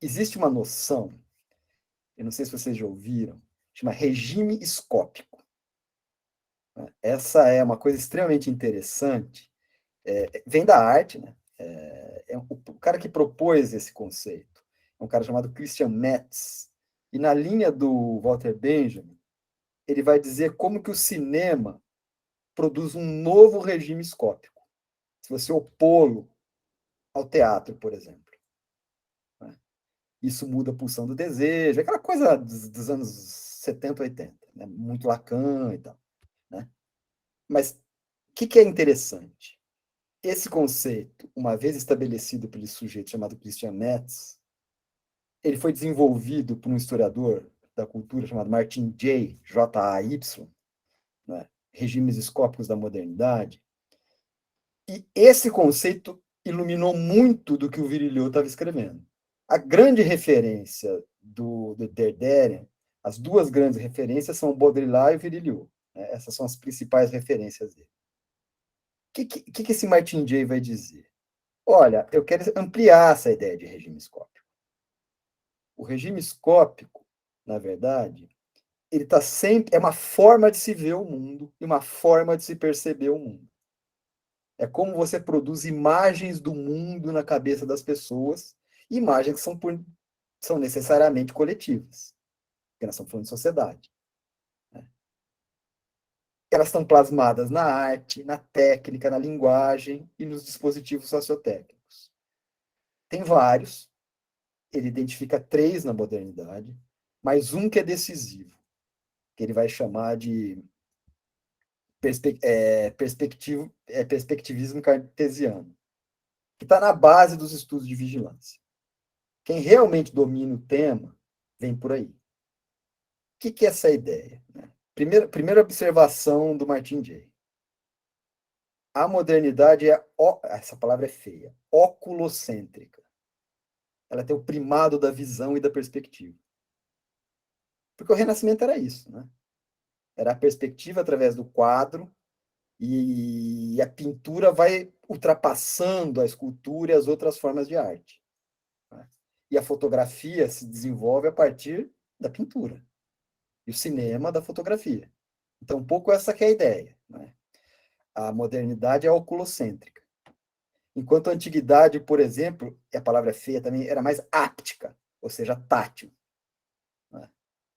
existe uma noção, eu não sei se vocês já ouviram, chama regime escópico. Essa é uma coisa extremamente interessante, vem da arte, né? O cara que propôs esse conceito é um cara chamado Christian Metz, e na linha do Walter Benjamin, ele vai dizer como que o cinema produz um novo regime escópico. Se você opô-lo ao teatro, por exemplo. Né? Isso muda a pulsão do desejo, aquela coisa dos anos 70, 80, né? Muito Lacan e tal. Né? Mas o que é interessante? Esse conceito, uma vez estabelecido pelo sujeito chamado Christian Metz, ele foi desenvolvido por um historiador da cultura chamado Martin Jay, J-A-Y, né? Regimes escópicos da modernidade. E esse conceito iluminou muito do que o Virilio estava escrevendo. A grande referência do Derrida, as duas grandes referências são o Baudrillard e o Virilio. Né? Essas são as principais referências dele. O que esse Martin Jay vai dizer? Olha, eu quero ampliar essa ideia de regime escópico. O regime escópico, na verdade, ele está sempre. É uma forma de se ver o mundo e uma forma de se perceber o mundo. É como você produz imagens do mundo na cabeça das pessoas, imagens que são necessariamente coletivas, porque nós estamos falando de sociedade. Né? Elas estão plasmadas na arte, na técnica, na linguagem e nos dispositivos sociotécnicos. Tem vários, ele identifica 3 na modernidade, mas um que é decisivo, que ele vai chamar de perspectivismo cartesiano, que está na base dos estudos de vigilância. Quem realmente domina o tema vem por aí. O que é essa ideia? Primeira observação do Martin Jay. A modernidade essa palavra é feia, oculocêntrica. Ela tem o primado da visão e da perspectiva. Porque o Renascimento era isso, né? Era a perspectiva através do quadro, e a pintura vai ultrapassando a escultura e as outras formas de arte. Né? E a fotografia se desenvolve a partir da pintura. E o cinema da fotografia. Então, um pouco essa que é a ideia. Né? A modernidade é oculocêntrica. Enquanto a antiguidade, por exemplo, e a palavra é feia também, era mais áptica, ou seja, tátil. Né?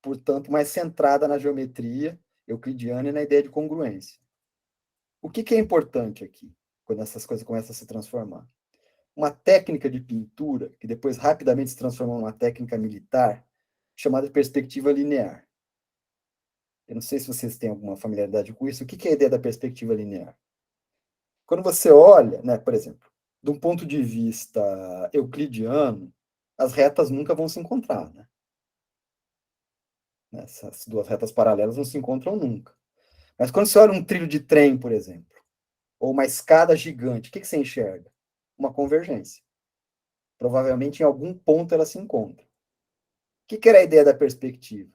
Portanto, mais centrada na geometria euclidiana e na ideia de congruência. O que é importante aqui, quando essas coisas começam a se transformar? Uma técnica de pintura, que depois rapidamente se transformou numa técnica militar, chamada perspectiva linear. Eu não sei se vocês têm alguma familiaridade com isso. O que é a ideia da perspectiva linear? Quando você olha, né, por exemplo, de um ponto de vista euclidiano, as retas nunca vão se encontrar. Né? Essas duas retas paralelas não se encontram nunca. Mas quando você olha um trilho de trem, por exemplo, ou uma escada gigante, o que você enxerga? Uma convergência. Provavelmente em algum ponto ela se encontra. O que era a ideia da perspectiva?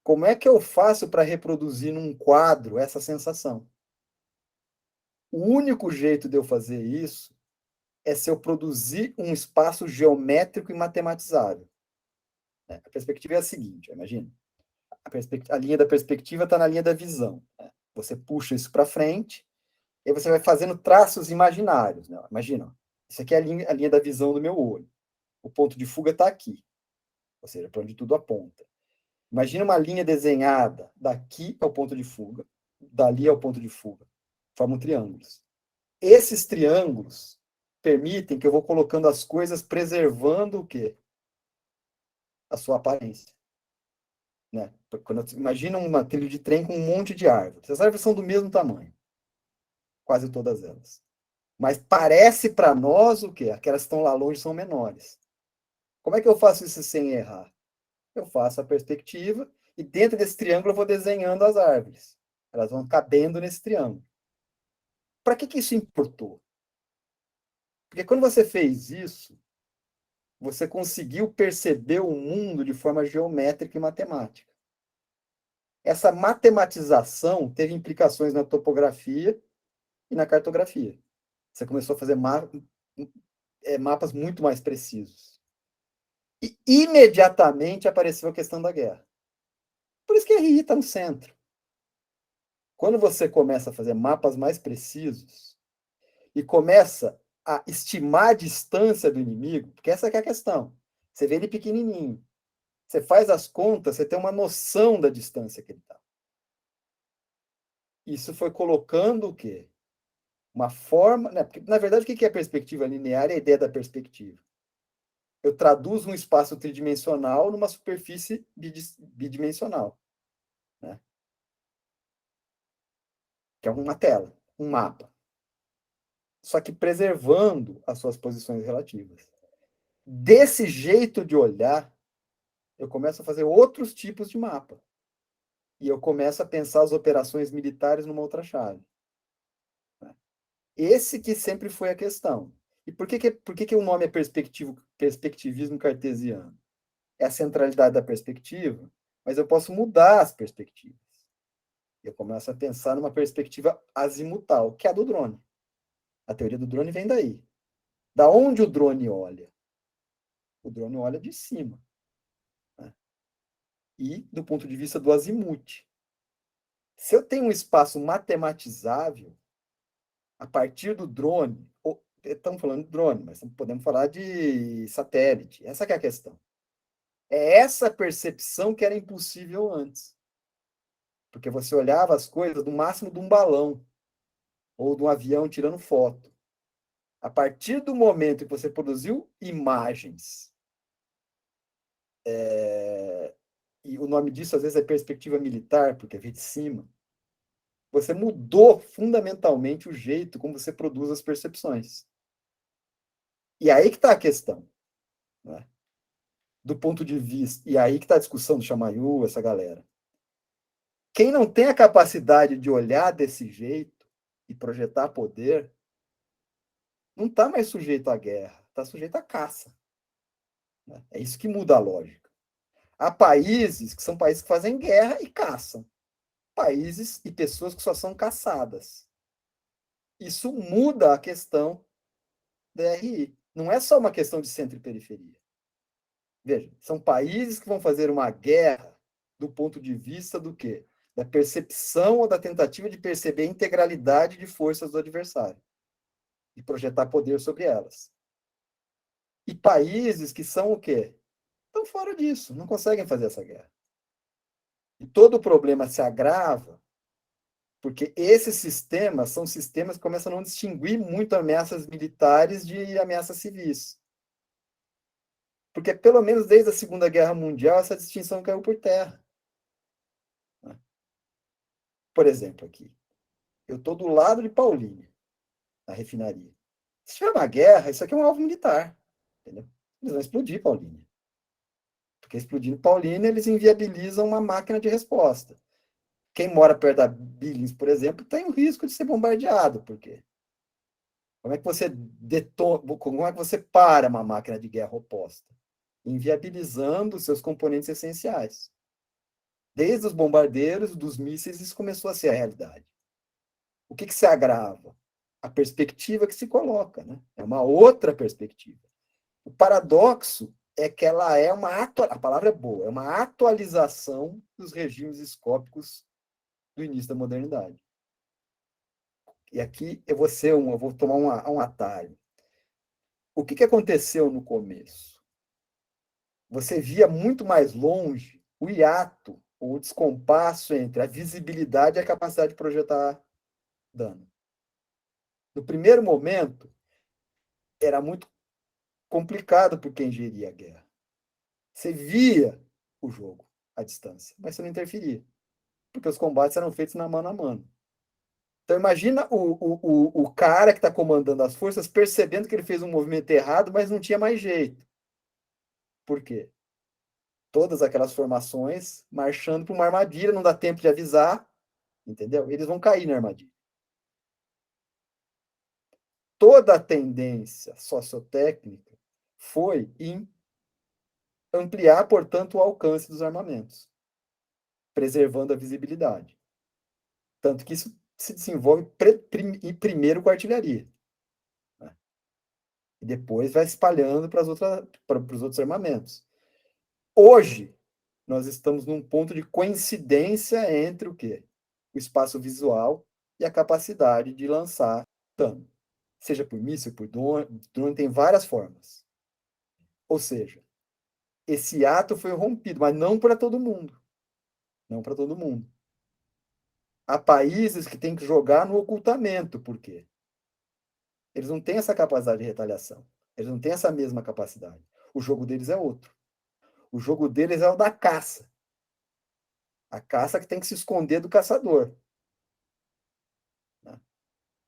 Como é que eu faço para reproduzir num quadro essa sensação? O único jeito de eu fazer isso é se eu produzir um espaço geométrico e matematizável. A perspectiva é a seguinte, imagina. A linha da perspectiva está na linha da visão. Você puxa isso para frente, e você vai fazendo traços imaginários. Né? Imagina, isso aqui é a linha da visão do meu olho. O ponto de fuga está aqui, ou seja, para onde tudo aponta. Imagina uma linha desenhada daqui ao ponto de fuga, dali ao ponto de fuga. Formam triângulos. Esses triângulos permitem que eu vou colocando as coisas preservando o quê? A sua aparência. Né? Imagina uma trilha de trem com um monte de árvores. As árvores são do mesmo tamanho. Quase todas elas. Mas parece para nós o quê? Aquelas que estão lá longe são menores. Como é que eu faço isso sem errar? Eu faço a perspectiva e dentro desse triângulo eu vou desenhando as árvores. Elas vão cabendo nesse triângulo. Para que isso importou? Porque quando você fez isso, você conseguiu perceber o mundo de forma geométrica e matemática. Essa matematização teve implicações na topografia e na cartografia. Você começou a fazer mapas muito mais precisos. E imediatamente apareceu a questão da guerra. Por isso que a RI está no centro. Quando você começa a fazer mapas mais precisos e começa a estimar a distância do inimigo, porque essa é a questão. Você vê ele pequenininho. Você faz as contas, você tem uma noção da distância que ele está. Isso foi colocando o quê? Uma forma. Né? Porque, na verdade, o que é perspectiva linear? É a ideia da perspectiva. Eu traduzo um espaço tridimensional numa superfície bidimensional, né? Que é uma tela, um mapa. Só que preservando as suas posições relativas. Desse jeito de olhar, eu começo a fazer outros tipos de mapa. E eu começo a pensar as operações militares numa outra chave. Esse que sempre foi a questão. E por que o nome é perspectivismo cartesiano? É a centralidade da perspectiva, mas eu posso mudar as perspectivas. Eu começo a pensar numa perspectiva azimutal, que é a do drone. A teoria do drone vem daí. Da onde o drone olha? O drone olha de cima. Né? E do ponto de vista do azimuth. Se eu tenho um espaço matematizável, a partir do drone, estamos falando de drone, mas podemos falar de satélite. Essa é a questão. É essa percepção que era impossível antes. Porque você olhava as coisas do máximo de um balão ou de um avião tirando foto. A partir do momento que você produziu imagens, e o nome disso às vezes é perspectiva militar, porque vem de cima, você mudou fundamentalmente o jeito como você produz as percepções. E aí que está a questão. Né? Do ponto de vista. E aí que está a discussão do Chamayou, essa galera. Quem não tem a capacidade de olhar desse jeito e projetar poder, não está mais sujeito à guerra, está sujeito à caça. Né? É isso que muda a lógica. Há países que são países que fazem guerra e caçam. Países e pessoas que só são caçadas. Isso muda a questão da RI. Não é só uma questão de centro e periferia. Veja, são países que vão fazer uma guerra do ponto de vista do quê? Da percepção ou da tentativa de perceber a integralidade de forças do adversário e projetar poder sobre elas. E países que são o quê? Estão fora disso, não conseguem fazer essa guerra. E todo o problema se agrava porque esses sistemas são sistemas que começam a não distinguir muito ameaças militares de ameaças civis. Porque, pelo menos desde a Segunda Guerra Mundial, essa distinção caiu por terra. Por exemplo, aqui, eu estou do lado de Paulínia, na refinaria. Se tiver uma guerra, isso aqui é um alvo militar. Entendeu? Eles vão explodir Paulínia. Porque explodindo Paulínia, eles inviabilizam uma máquina de resposta. Quem mora perto da Billings, por exemplo, tem o risco de ser bombardeado. Por quê? Como é que você como é que você para uma máquina de guerra oposta? Inviabilizando seus componentes essenciais. Desde os bombardeiros, dos mísseis, isso começou a ser a realidade. O que se agrava? A perspectiva que se coloca, né? É uma outra perspectiva. O paradoxo é que ela é a palavra é boa, é uma atualização dos regimes escópicos do início da modernidade. E aqui eu vou tomar um atalho. O que aconteceu no começo? Você via muito mais longe o hiato, o descompasso entre a visibilidade e a capacidade de projetar dano. No primeiro momento, era muito complicado para quem geria a guerra. Você via o jogo à distância, mas você não interferia, porque os combates eram feitos na mano a mano. Então imagina o cara que está comandando as forças percebendo que ele fez um movimento errado, mas não tinha mais jeito. Por quê? Todas aquelas formações marchando para uma armadilha, não dá tempo de avisar, entendeu? Eles vão cair na armadilha. Toda a tendência sociotécnica foi em ampliar, portanto, o alcance dos armamentos, preservando a visibilidade. Tanto que isso se desenvolve primeiro com a artilharia. Né? E depois vai espalhando para os outros armamentos. Hoje, nós estamos num ponto de coincidência entre o quê? O espaço visual e a capacidade de lançar dano. Seja por míssil, por drone, tem várias formas. Ou seja, esse ato foi rompido, mas não para todo mundo. Não para todo mundo. Há países que têm que jogar no ocultamento. Por quê? Eles não têm essa capacidade de retaliação. Eles não têm essa mesma capacidade. O jogo deles é outro. O jogo deles é o da caça. A caça que tem que se esconder do caçador. Né?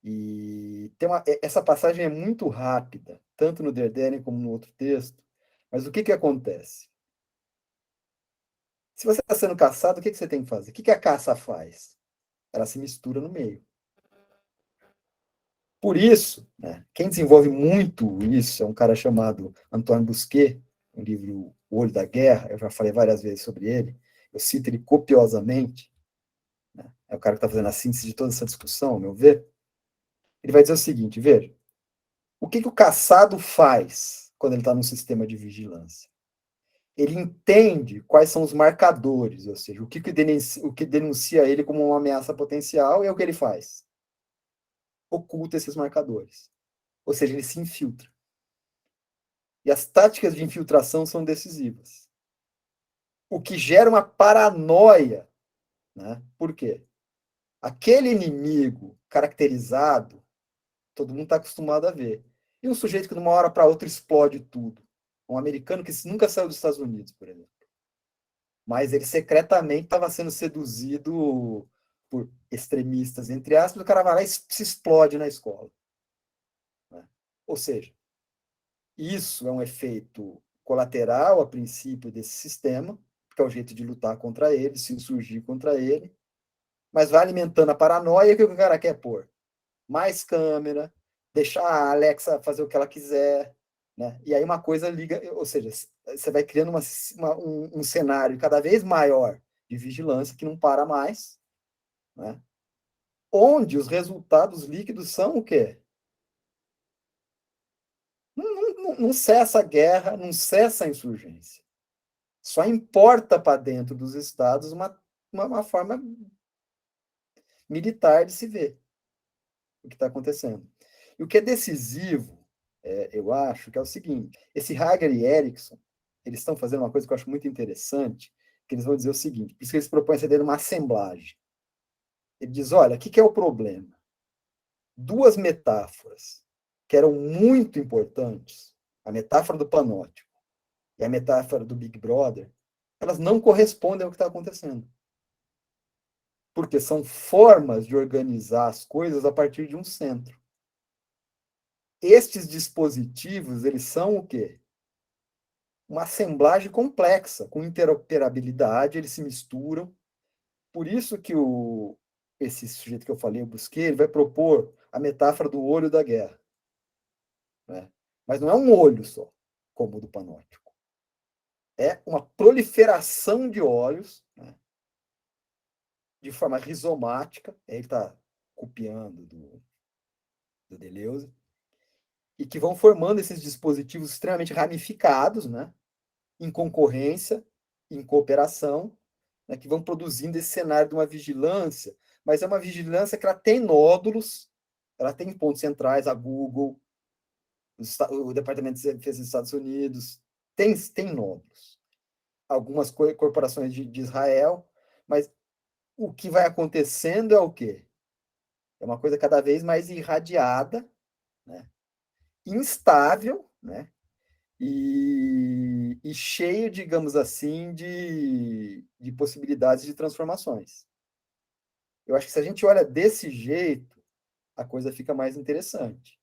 E essa passagem é muito rápida, tanto no Daredevil como no outro texto. Mas o que acontece? Se você está sendo caçado, o que você tem que fazer? O que a caça faz? Ela se mistura no meio. Por isso, né, quem desenvolve muito isso é um cara chamado Antoine Bousquet, no livro O Olho da Guerra. Eu já falei várias vezes sobre ele. Eu cito ele copiosamente. Né? É o cara que está fazendo a síntese de toda essa discussão, ao meu ver. Ele vai dizer o seguinte: veja, o que o caçado faz quando ele está num sistema de vigilância? Ele entende quais são os marcadores, ou seja, o que denuncia ele como uma ameaça potencial, e é o que ele faz. Oculta esses marcadores. Ou seja, ele se infiltra. E as táticas de infiltração são decisivas. O que gera uma paranoia. Né? Por quê? Aquele inimigo caracterizado, todo mundo está acostumado a ver. E um sujeito que de uma hora para outra explode tudo. Um americano que nunca saiu dos Estados Unidos, por exemplo. Mas ele secretamente estava sendo seduzido por extremistas, entre aspas, o cara vai lá e se explode na escola. Né? Ou seja, isso é um efeito colateral, a princípio, desse sistema, que é o jeito de lutar contra ele, se insurgir contra ele, mas vai alimentando a paranoia que o cara quer pôr. Mais câmera, deixar a Alexa fazer o que ela quiser, né? E aí uma coisa liga, ou seja, você vai criando um cenário cada vez maior de vigilância que não para mais, né? Onde os resultados líquidos são o quê? Não cessa a guerra, não cessa a insurgência. Só importa para dentro dos estados uma forma militar de se ver o que está acontecendo. E o que é decisivo, eu acho, que é o seguinte: esse Hager e Erickson, eles estão fazendo uma coisa que eu acho muito interessante, que eles vão dizer o seguinte, por isso que eles propõem essa ideia de uma assemblagem. Ele diz, olha, o que é o problema? Duas metáforas que eram muito importantes, a metáfora do panóptico e a metáfora do Big Brother, elas não correspondem ao que está acontecendo. Porque são formas de organizar as coisas a partir de um centro. Estes dispositivos, eles são o quê? Uma assemblagem complexa, com interoperabilidade, eles se misturam. Por isso que esse sujeito que eu falei, o Bousquet, ele vai propor a metáfora do olho da guerra. Né? Mas não é um olho só, como o do panóptico. É uma proliferação de olhos, né? De forma rizomática, ele está copiando do Deleuze, e que vão formando esses dispositivos extremamente ramificados, né? Em concorrência, em cooperação, né? Que vão produzindo esse cenário de uma vigilância, mas é uma vigilância que ela tem nódulos, ela tem pontos centrais, a Google, o Departamento de Defesa dos Estados Unidos, tem nódulos. Algumas corporações de Israel, mas o que vai acontecendo é o quê? É uma coisa cada vez mais irradiada, né? Instável, né? E cheio, digamos assim, de possibilidades de transformações. Eu acho que se a gente olha desse jeito, a coisa fica mais interessante.